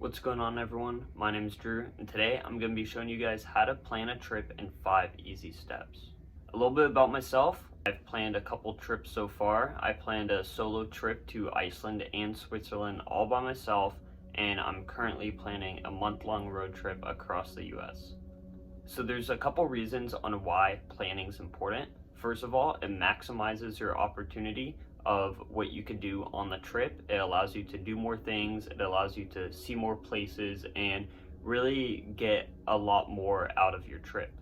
What's going on, everyone? My name is Drew, and today I'm going to be showing you guys how to plan a trip in 5 easy steps. A little bit about myself. I've planned a couple trips so far. I planned a solo trip to Iceland and Switzerland all by myself, and I'm currently planning a month-long road trip across the US. So there's a couple reasons on why planning is important. First of all, it maximizes your opportunity of what you could do on the trip. It allows you to do more things, it allows you to see more places, and really get a lot more out of your trip.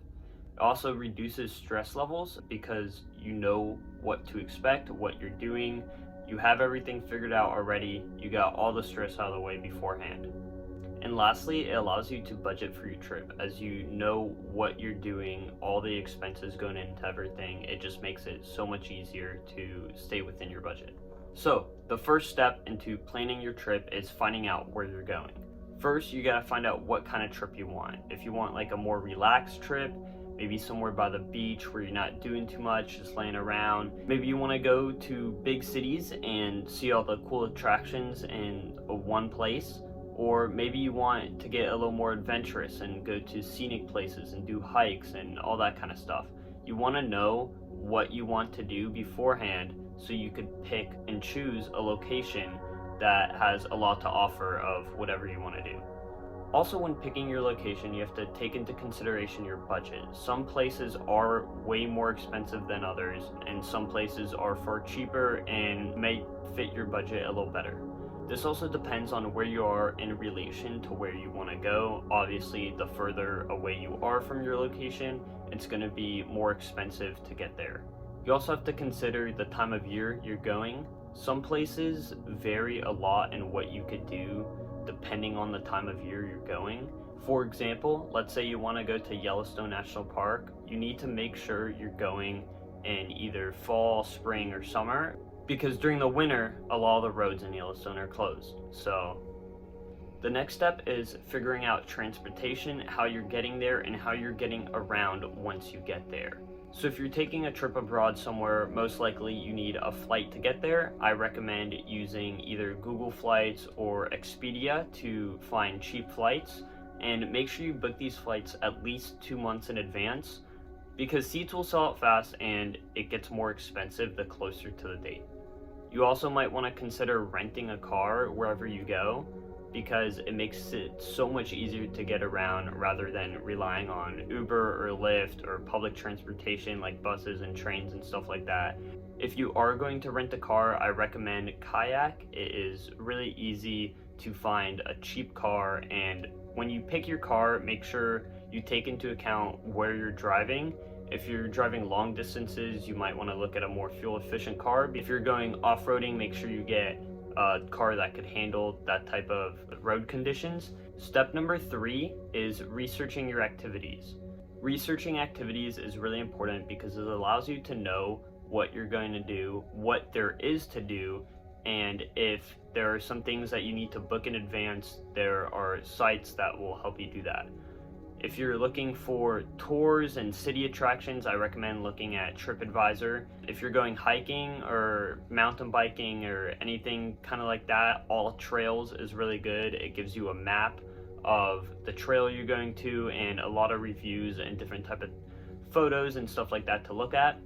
It also reduces stress levels because you know what to expect, what you're doing, you have everything figured out already, you got all the stress out of the way beforehand. And lastly, it allows you to budget for your trip. As you know what you're doing, all the expenses going into everything, it just makes it so much easier to stay within your budget. So, the first step into planning your trip is finding out where you're going. First, you gotta find out what kind of trip you want. If you want like a more relaxed trip, maybe somewhere by the beach where you're not doing too much, just laying around. Maybe you want to go to big cities and see all the cool attractions in one place. Or maybe you want to get a little more adventurous and go to scenic places and do hikes and all that kind of stuff. You want to know what you want to do beforehand so you could pick and choose a location that has a lot to offer of whatever you want to do. Also, when picking your location, you have to take into consideration your budget. Some places are way more expensive than others, and some places are far cheaper and may fit your budget a little better. This also depends on where you are in relation to where you want to go. Obviously, the further away you are from your location, it's going to be more expensive to get there. You also have to consider the time of year you're going. Some places vary a lot in what you could do depending on the time of year you're going. For example, let's say you want to go to Yellowstone National Park. You need to make sure you're going in either fall, spring, or summer, because during the winter, a lot of the roads in Yellowstone are closed. So the next step is figuring out transportation, how you're getting there, and how you're getting around once you get there. So if you're taking a trip abroad somewhere, most likely you need a flight to get there. I recommend using either Google Flights or Expedia to find cheap flights, and make sure you book these flights at least 2 months in advance, because seats will sell out fast and it gets more expensive the closer to the date. You also might want to consider renting a car wherever you go, because it makes it so much easier to get around rather than relying on Uber or Lyft or public transportation like buses and trains and stuff like that. If you are going to rent a car, I recommend Kayak. It is really easy to find a cheap car, and when you pick your car, make sure you take into account where you're driving. If you're driving long distances, you might want to look at a more fuel efficient car. If you're going off-roading, make sure you get a car that could handle that type of road conditions. Step number 3 is researching your activities. Researching activities is really important because it allows you to know what you're going to do, what there is to do, and if there are some things that you need to book in advance, there are sites that will help you do that. If you're looking for tours and city attractions, I recommend looking at TripAdvisor. If you're going hiking or mountain biking or anything kind of like that, All Trails is really good. It gives you a map of the trail you're going to and a lot of reviews and different type of photos and stuff like that to look at.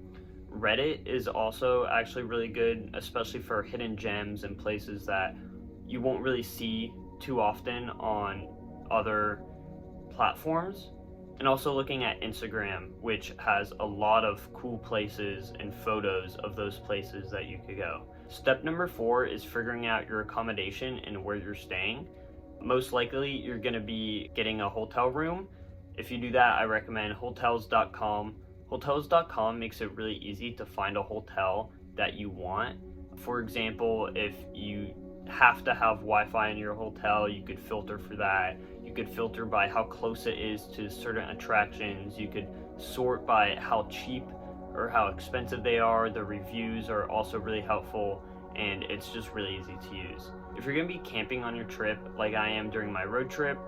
Reddit is also actually really good, especially for hidden gems and places that you won't really see too often on other platforms. And also looking at Instagram, which has a lot of cool places and photos of those places that you could go. Step number 4 is figuring out your accommodation and where you're staying. Most likely you're going to be getting a hotel room. If you do that, I recommend hotels.com. Hotels.com makes it really easy to find a hotel that you want. For example, if you have to have Wi-Fi in your hotel, you could filter for that. You could filter by how close it is to certain attractions. You could sort by how cheap or how expensive they are. The reviews are also really helpful, and it's just really easy to use. If you're going to be camping on your trip like I am during my road trip,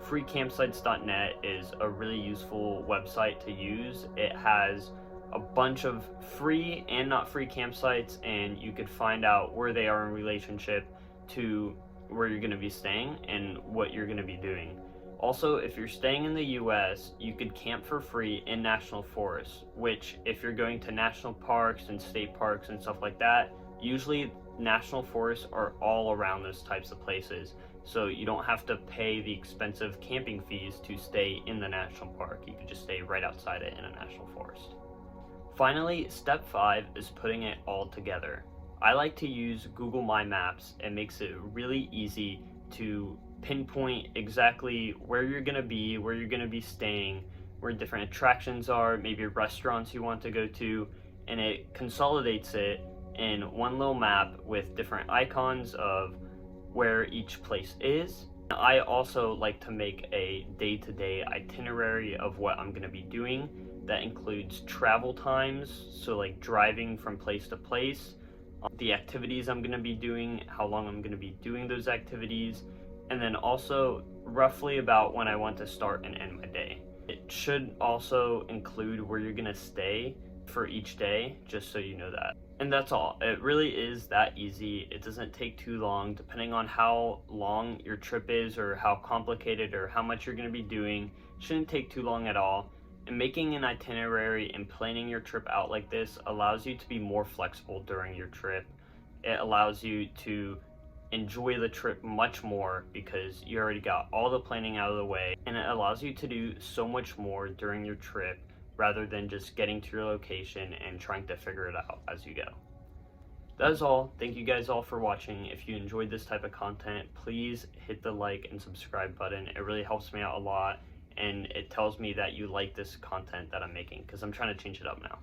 freecampsites.net is a really useful website to use. It has a bunch of free and not free campsites, and you could find out where they are in relationship to where you're going to be staying and what you're going to be doing. Also, if you're staying in the US, you could camp for free in national forests, which if you're going to national parks and state parks and stuff like that, usually national forests are all around those types of places. So you don't have to pay the expensive camping fees to stay in the national park. You can just stay right outside it in a national forest. Finally, step 5 is putting it all together. I like to use Google My Maps. It makes it really easy to pinpoint exactly where you're going to be, where you're going to be staying, where different attractions are, maybe restaurants you want to go to, and it consolidates it in one little map with different icons of where each place is. I also like to make a day-to-day itinerary of what I'm going to be doing. That includes travel times, so like driving from place to place, the activities I'm going to be doing, how long I'm going to be doing those activities, and then also roughly about when I want to start and end my day. It should also include where you're going to stay for each day, just so you know that. And that's all. It really is that easy. It doesn't take too long, depending on how long your trip is or how complicated or how much you're going to be doing. It shouldn't take too long at all. And making an itinerary and planning your trip out like this allows you to be more flexible during your trip. It allows you to enjoy the trip much more because you already got all the planning out of the way, and it allows you to do so much more during your trip rather than just getting to your location and trying to figure it out as you go. That is all. Thank you guys all for watching. If you enjoyed this type of content, please hit the like and subscribe button. It really helps me out a lot, and it tells me that you like this content that I'm making because I'm trying to change it up now.